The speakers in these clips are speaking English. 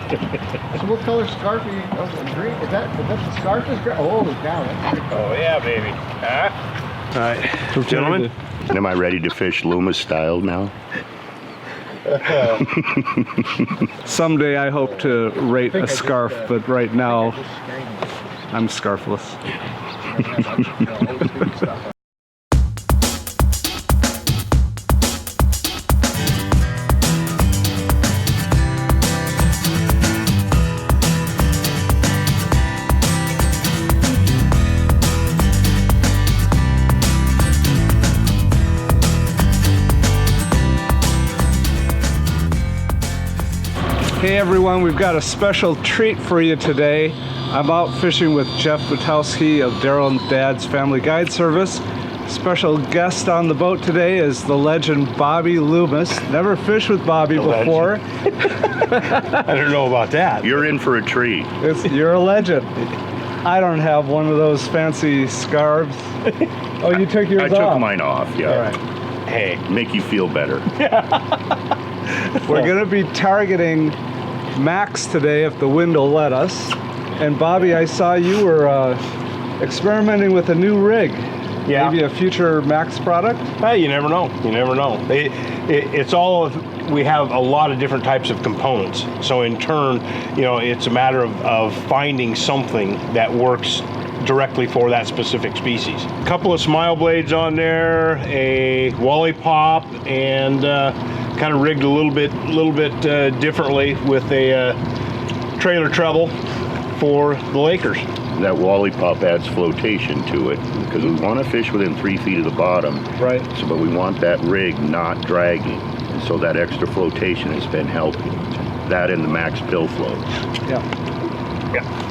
So what color scarf are you? Oh, green. Is that the scarf? Is green? Oh, cow. Oh yeah, baby. Huh? All right, gentlemen. Am I ready to fish Loomis style now? Someday I hope to rate a scarf, but right now I'm scarfless. Hey everyone, we've got a special treat for you today. I'm out fishing with Jeff Witkowski of Darrell and Dad's Family Guide Service. Special guest on the boat today is the legend Bobby Loomis. Never fished with Bobby before. I don't know about that. You're in for a treat. You're a legend. I don't have one of those fancy scarves. Oh, you took yours off? I took mine off, yeah. All right. Hey, make you feel better. We're going to be targeting Macks today if the wind will let us. And Bobby, I saw you were experimenting with a new rig. Yeah. Maybe a future Macks product? Hey, you never know. You never know. It's all, we have a lot of different types of components. So in turn, you know, it's a matter of finding something that works directly for that specific species. A couple of smile blades on there, a wally pop, and kind of rigged a little bit differently with a trailer treble for the Lakers. That wally pop adds flotation to it because we want to fish within 3 feet of the bottom. Right. So, but we want that rig not dragging. And so that extra flotation has been helping. That and the Max pill float. Yeah.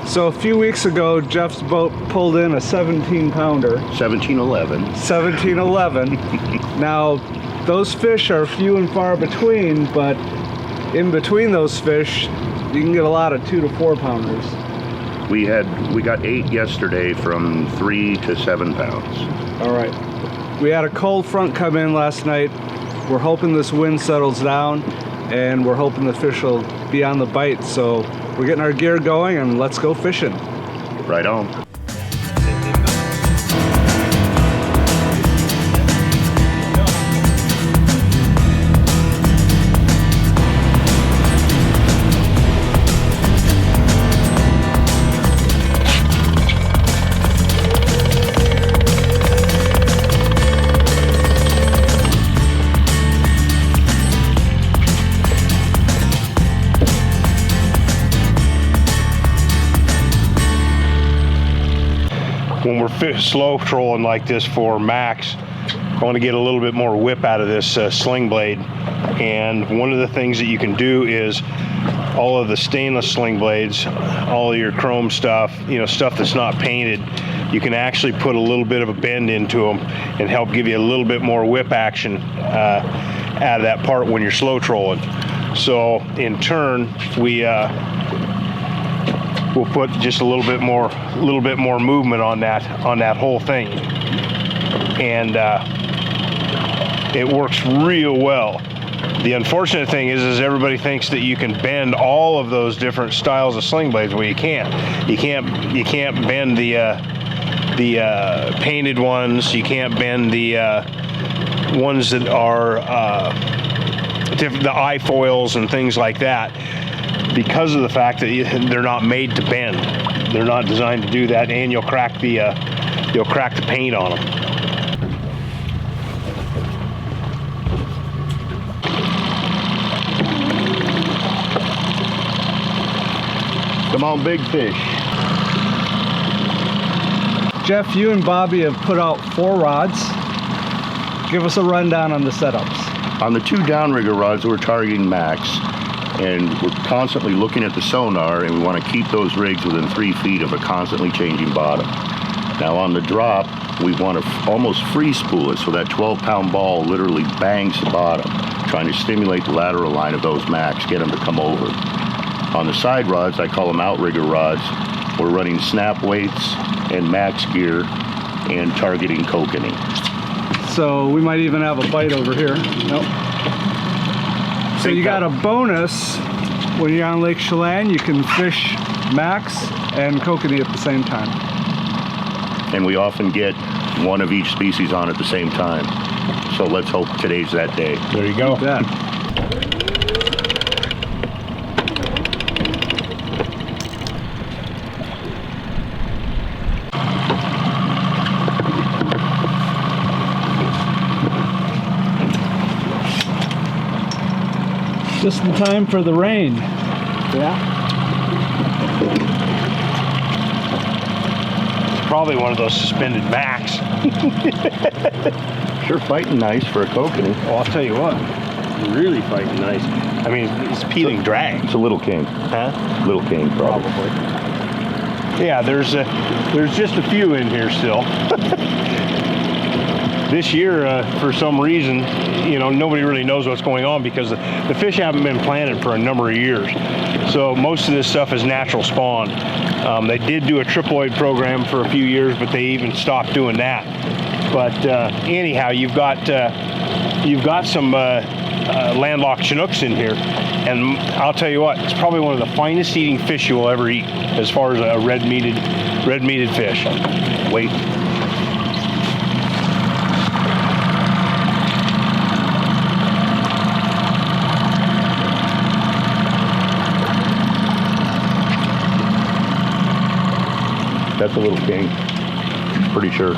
So a few weeks ago, Jeff's boat pulled in a 17-pounder. 1711. 1711. Now, those fish are few and far between, but in between those fish, you can get a lot of 2 to 4 pounders. We got 8 yesterday from 3 to 7 pounds. All right. We had a cold front come in last night. We're hoping this wind settles down, and we're hoping the fish will be on the bite. So we're getting our gear going, and let's go fishing. Right on. When we're slow trolling like this for Max, I want to get a little bit more whip out of this sling blade. And one of the things that you can do is all of the stainless sling blades, all of your chrome stuff, you know, stuff that's not painted, you can actually put a little bit of a bend into them and help give you a little bit more whip action out of that part when you're slow trolling. So in turn, we'll put just a little bit more movement on that whole thing, and it works real well. The unfortunate thing is everybody thinks that you can bend all of those different styles of sling blades. Well, you can't. You can't bend the painted ones. You can't bend the ones that are the eye foils and things like that, because of the fact that they're not made to bend. They're not designed to do that, and you'll crack the paint on them. Come on, big fish. Jeff, you and Bobby have put out 4 rods. Give us a rundown on the setups. On the 2 downrigger rods, we're targeting Max, and we're constantly looking at the sonar, and we want to keep those rigs within 3 feet of a constantly changing bottom. Now on the drop, we want to almost free spool it so that 12-pound ball literally bangs the bottom, trying to stimulate the lateral line of those Max, get them to come over. On the side rods, I call them outrigger rods, we're running snap weights and Max gear and targeting kokanee. So we might even have a bite over here. Nope. So you got a bonus when you're on Lake Chelan, you can fish Macks and kokanee at the same time. And we often get one of each species on at the same time. So let's hope today's that day. There you go. Yeah. Just in time for the rain. Yeah. Probably one of those suspended Macks. Sure fighting nice for a kokanee. Well, I'll tell you what, really fighting nice. I mean, it's peeling drag. It's a little king. Huh? Little king, probably. Yeah, there's just a few in here still. This year, for some reason, you know, nobody really knows what's going on because the fish haven't been planted for a number of years. So most of this stuff is natural spawn. They did do a triploid program for a few years, but they even stopped doing that. But anyhow, you've got some landlocked Chinooks in here, and I'll tell you what, it's probably one of the finest eating fish you will ever eat, as far as a red meated fish. Wait. That's a little king. Pretty sure.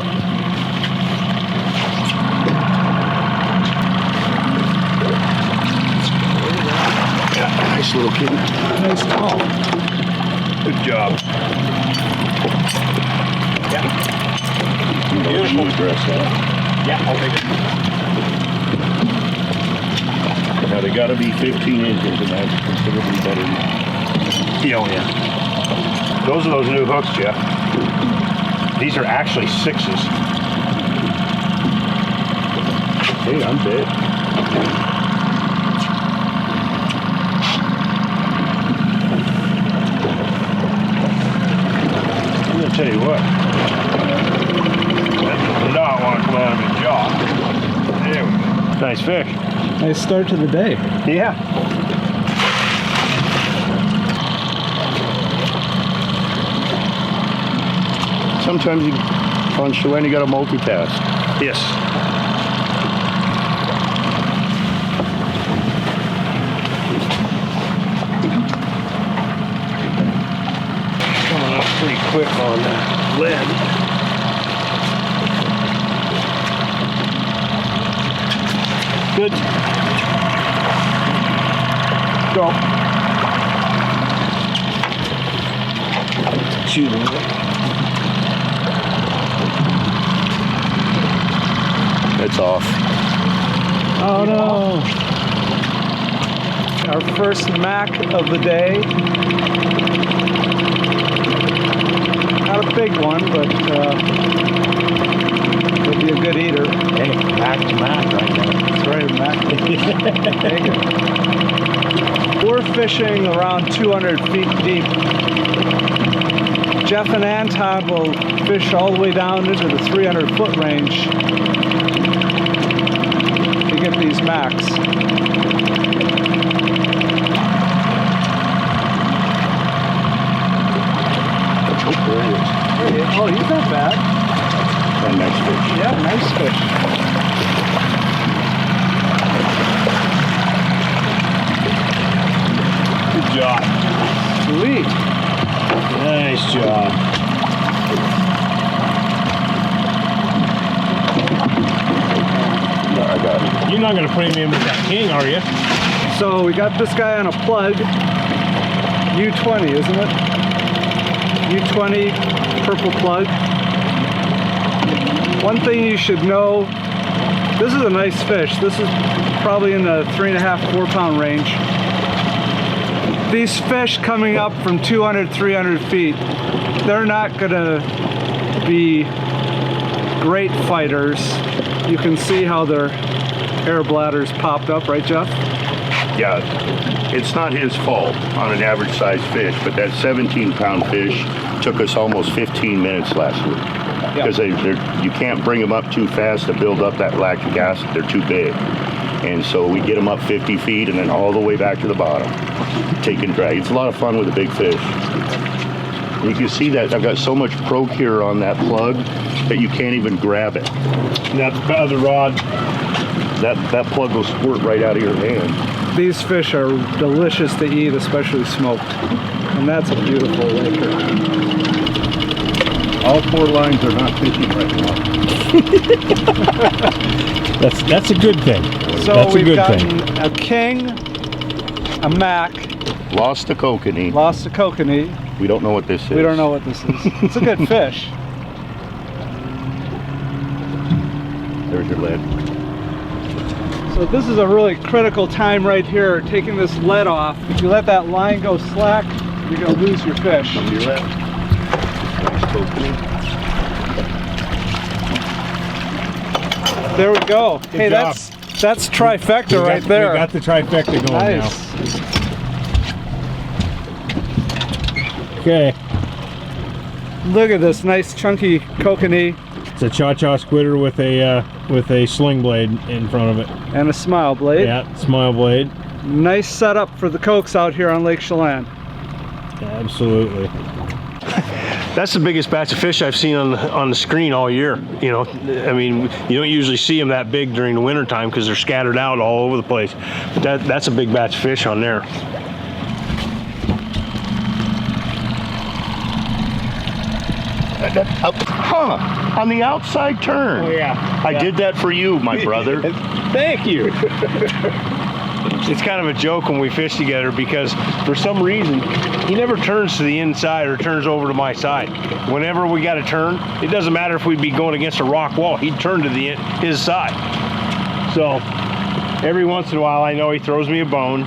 Yeah, nice little king. Nice call. Good job. Yeah. Beautiful. Yeah, I'll take it. Now they gotta be 15 inches, and that's considerably better. Oh yeah. Those are those new hooks, Jeff. These are actually 6s. Hey, I'm big. I'm gonna tell you what. That does not want to come out of his jaw. There we go. Nice fish. Nice start to the day. Yeah. Sometimes on Chelan you gotta multitask. Yes. Coming up pretty quick on lead. Good. Go. Shooting it. It's off. Oh no! Our first Mack of the day. Not a big one, but it'll be a good eater. Hey, Mack to Mack right now. That's right, Mack. Take it. We're fishing around 200 feet deep. Jeff and Anton will fish all the way down into the 300-foot range to get these Macks. Oh, he's not bad. And nice fish. Yeah, nice fish. Good job. Sweet. Nice job. No, I got it. You're not going to put him in with that king, are you? So we got this guy on a plug. U20, isn't it? U20 purple plug. One thing you should know, this is a nice fish. This is probably in the 3.5–4 pound range. These fish coming up from 200, 300 feet, they're not gonna be great fighters. You can see how their air bladders popped up, right, Jeff? Yeah, it's not his fault on an average size fish, but that 17-pound fish took us almost 15 minutes last week. Because you can't bring them up too fast to build up that lactic acid. They're too big. And so we get them up 50 feet and then all the way back to the bottom, take and drag. It's a lot of fun with a big fish. And you can see that I've got so much Procure on that plug that you can't even grab it. And that other rod, that plug will squirt right out of your hand. These fish are delicious to eat, especially smoked. And that's a beautiful lake. All 4 lines are not fishing right now. That's a good thing. So that's a we've good gotten thing. a king, a Mack, Lost the kokanee. lost a kokanee. We don't know what this is. We don't know what this is. It's a good fish. There's your lead. So this is a really critical time right here, taking this lead off. If you let that line go slack, you're going to lose your fish. Come to your left. Nice kokanee. There we go. Hey, job. that's trifecta right there. We got the trifecta going Nice. now. Okay, Look at this nice chunky kokanee it's a cha-cha squidder with a sling blade in front of it. and a smile blade. Yeah, smile blade. Nice setup for the cokes out here on Lake Chelan. Absolutely. that's the biggest batch of fish I've seen on the screen all year. You know, I mean, you don't usually see them that big during the winter time because they're scattered out all over the place. But that's a big batch of fish on there. On the outside turn. Oh, yeah. I did that for you, my brother. Thank you. It's kind of a joke when we fish together because for some reason he never turns to the inside or turns over to my side. Whenever we got a turn, it doesn't matter if we'd be going against a rock wall, he'd turn to his side. So every once in a while I know he throws me a bone.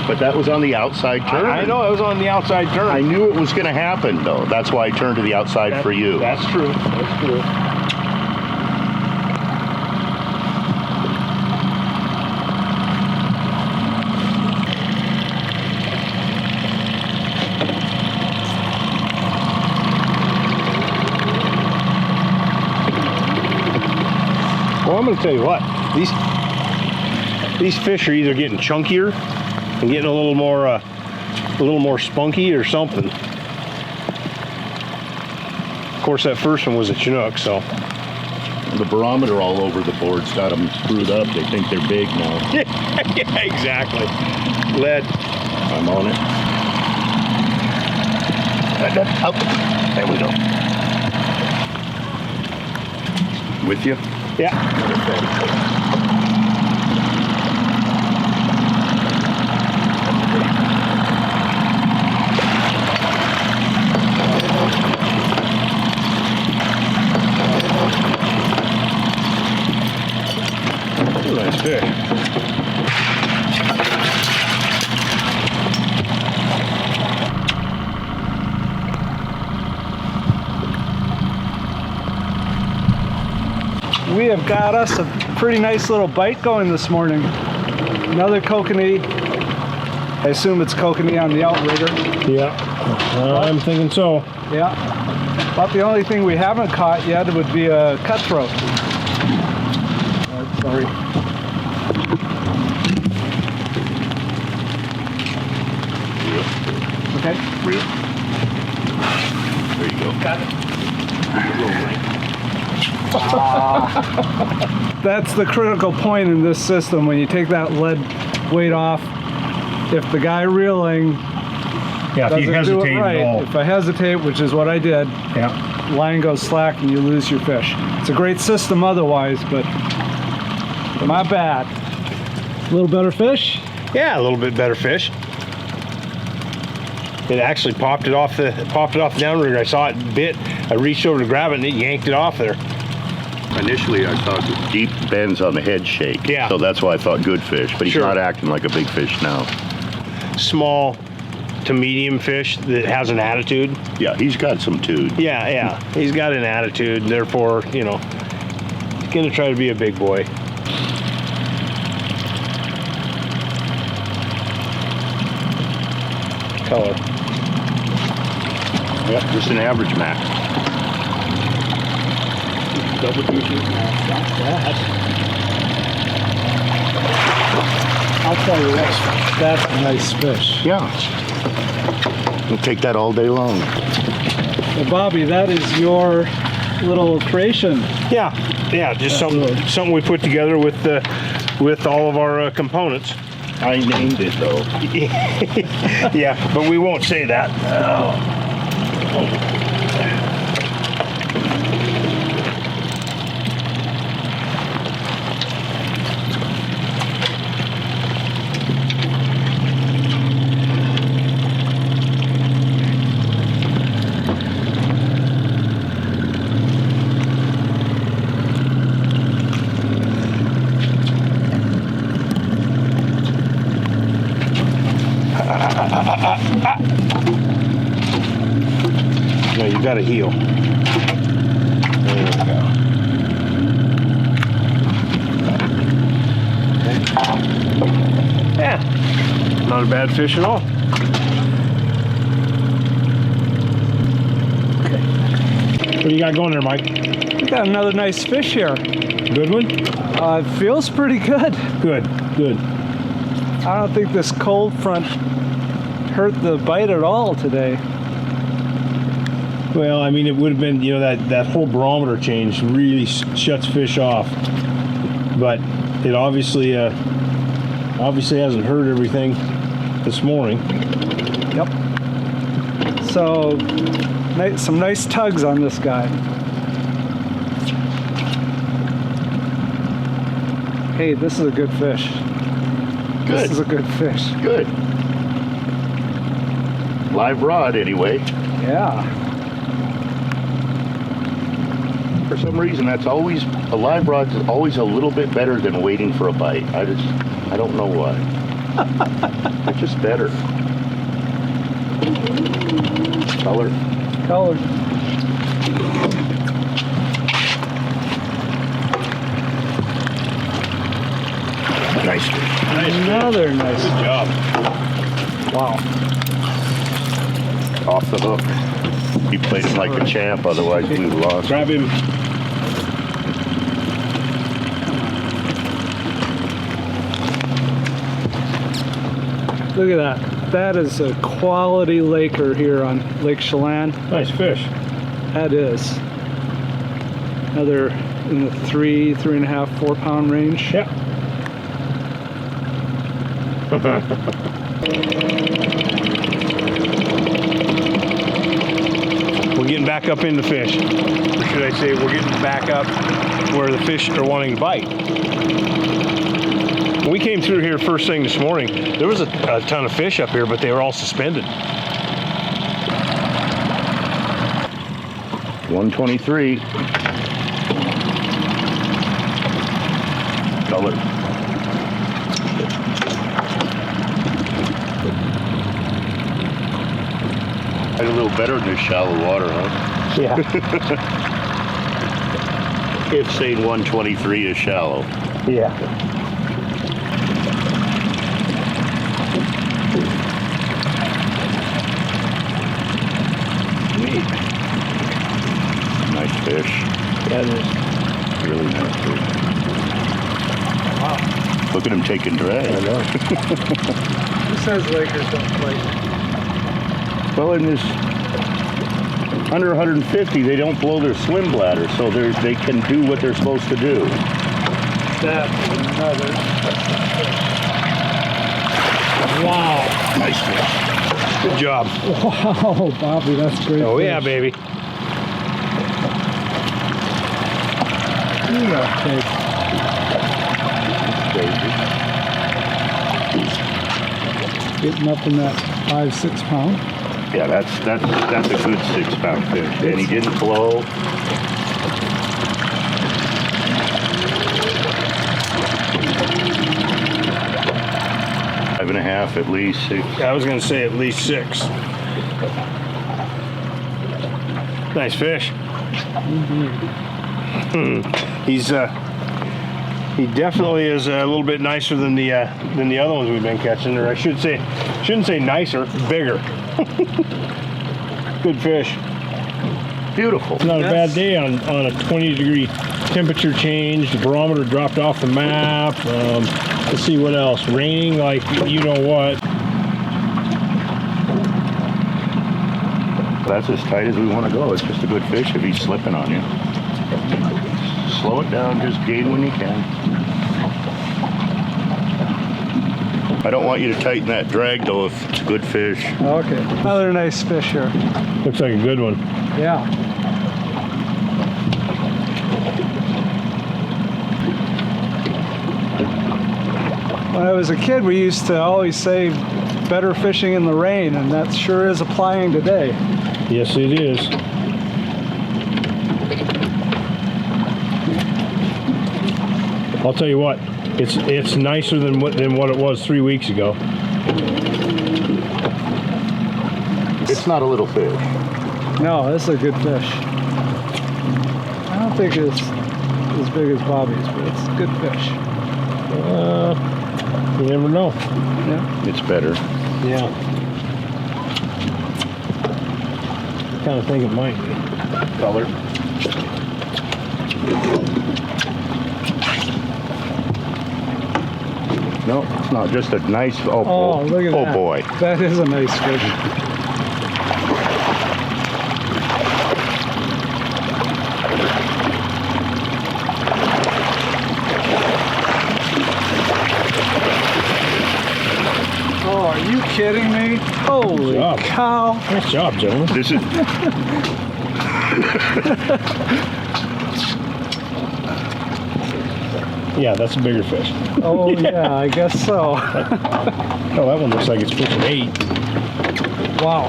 But that was on the outside turn. I know it was on the outside turn. I knew it was going to happen, though. That's why I turned to the outside for you. That's true. That's true. Well, I'm going to tell you what. These fish are either getting chunkier and getting a little more spunky or something. Of course, that first one was a Chinook, so. The barometer all over the board's got them screwed up. They think they're big now. Yeah, exactly. Lead. I'm on it. Up. There we go. With you? Yeah. Nice fish. We have got us a pretty nice little bite going this morning. Another kokanee. I assume it's kokanee on the outrigger. Yeah, I'm thinking so. Yeah. About the only thing we haven't caught yet would be a cutthroat. Sorry. Okay. There you go. Got it. That's the critical point in this system. When you take that lead weight off, if the guy reeling Yeah, if you doesn't do hesitate it right, at all. if I hesitate, which is what I did, Yeah. line goes slack and you lose your fish. It's a great system otherwise, but my bad. A little better fish? Yeah, a little bit better fish. It actually popped it off the downrigger. I saw it bit. I reached over to grab it and it yanked it off there. Initially, I thought the deep bends on the head shake. Yeah. So that's why I thought good fish, but he's Sure. not acting like a big fish now. Small to medium fish that has an attitude. Yeah, he's got some tude. Yeah. He's got an attitude, therefore, you know, he's gonna try to be a big boy. Color. Yep, just an average Mack. Double duty. Not bad. I'll tell you what, that's a nice fish. Yeah. We'll take that all day long. Well, Bobby, that is your little creation. Yeah, just something we put together with all of our components. I named it though. Yeah, but we won't say that. No, you got to heel. There we go. Yeah, not a bad fish at all. What do you got going there, Mike? We got another nice fish here. Good one? It feels pretty good. Good. I don't think this cold front hurt the bite at all today. Well, I mean, it would have been, that whole barometer change really shuts fish off. But it obviously hasn't hurt everything this morning. Yep. So, some nice tugs on this guy. Hey, this is a good fish. Good. This is a good fish. Good. Live rod anyway. Yeah. For some reason, a live rod's always a little bit better than waiting for a bite. I don't know why. It's just better. Color. Nice fish. Another nice. Good job. Wow. Off the hook. He played him like a champ, otherwise we would have lost. Grab him. Look at that. That is a quality laker here on Lake Chelan. Nice fish. That is. Another in the 3.5, 4 pound range. Yeah. We're getting back up into fish. Or should I say we're getting back up where the fish are wanting to bite. When we came through here first thing this morning, there was a ton of fish up here, but they were all suspended. 123. Color. Had a little better in this shallow water, huh? Yeah. If saying 123 is shallow. Yeah. Neat. Nice fish. That is. Really nice fish. Wow. Look at him taking drag. I know. Who says lakers don't play? Well, in this under 150, they don't blow their swim bladder, so they can do what they're supposed to do. That's another. Wow. Nice fish. Good job. Wow, Bobby, that's great. Oh, fish. yeah, baby. Look at that fish. Getting up in that 5-6 pound. Yeah, that's a good 6 pound fish. And he didn't blow. Five and a half, at least 6. I was going to say at least 6. Nice fish. He definitely is a little bit nicer than the other ones we've been catching, or I shouldn't say nicer, bigger. Good fish. beautiful. It's not a bad day on a 20-degree temperature change. The barometer dropped off the map. Let's see what else. Raining like you know what. That's as tight as we want to go. It's just a good fish if he's slipping on you. Slow it down, just gain when you can. I don't want you to tighten that drag though if it's a good fish. Okay, another nice fish here. Looks like a good one. Yeah. When I was a kid, we used to always say better fishing in the rain, and that sure is applying today. Yes, it is. I'll tell you what, it's nicer than what it was 3 weeks ago. It's not a little fish. No, this is a good fish. I don't think it's as big as Bobby's, but it's a good fish. You never know. Yeah. It's better. Yeah. I kind of think it might be. Color. No, it's not. Just a nice. Oh, look at that. Oh boy. That is a nice fish. Oh, are you kidding me? Holy job. cow. Nice job, gentlemen. This is. Yeah, that's a bigger fish. Oh, yeah, I guess so. Oh, that one looks like it's pushing 8. Wow.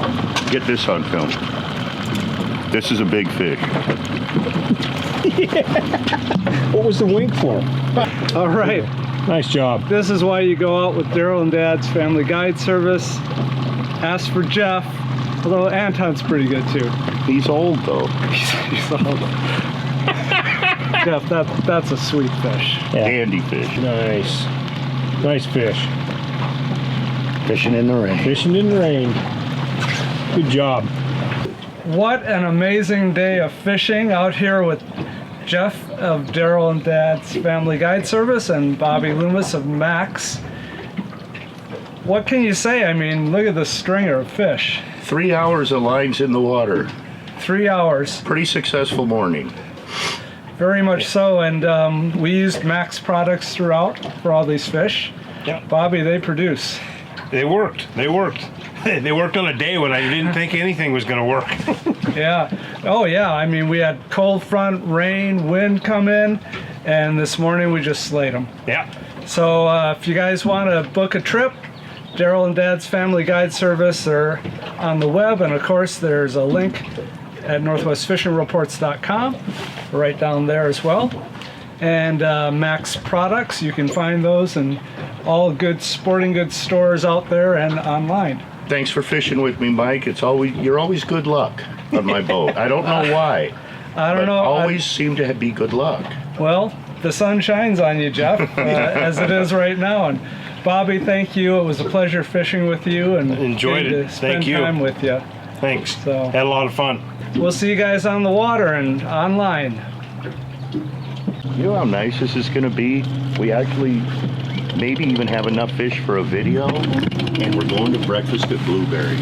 Get this on film. This is a big fish. What was the wink for? All right. Nice job. This is why you go out with Darrell and Dad's Family Guide Service. Ask for Jeff, although Anton's pretty good too. He's old though. He's old. Jeff, that's a sweet fish. Yeah. Handy fish. Nice. Nice fish. Fishing in the rain. Fishing in the rain. Good job. What an amazing day of fishing out here with Jeff of Darrell and Dad's Family Guide Service and Bobby Loomis of Mack's. What can you say? I mean, look at the stringer of fish. 3 hours of lines in the water. 3 hours. Pretty successful morning. Very much so, and we used Mack's products throughout for all these fish. Yeah. Bobby, they produce. They worked. They worked. They worked on a day when I didn't think anything was going to work. Yeah. Oh, yeah. I mean, we had cold front, rain, wind come in, and this morning we just slayed them. Yeah. So if you guys want to book a trip, Darrell and Dad's Family Guide Service are on the web, and of course there's a link at northwestfishingreports.com right down there as well. And Mack's products, you can find those in all good sporting goods stores out there and online. Thanks for fishing with me, Mike. You're always good luck on my boat. I don't know why. I don't know. Always seem to be good luck. Well, the sun shines on you, Jeff, as it is right now. And Bobby, thank you. It was a pleasure fishing with you and Enjoyed getting it. to spend Thank you. time with you. Thanks. So- Had a lot of fun. We'll see you guys on the water and online. You know how nice this is going to be? We actually maybe even have enough fish for a video, and we're going to breakfast at Blueberry.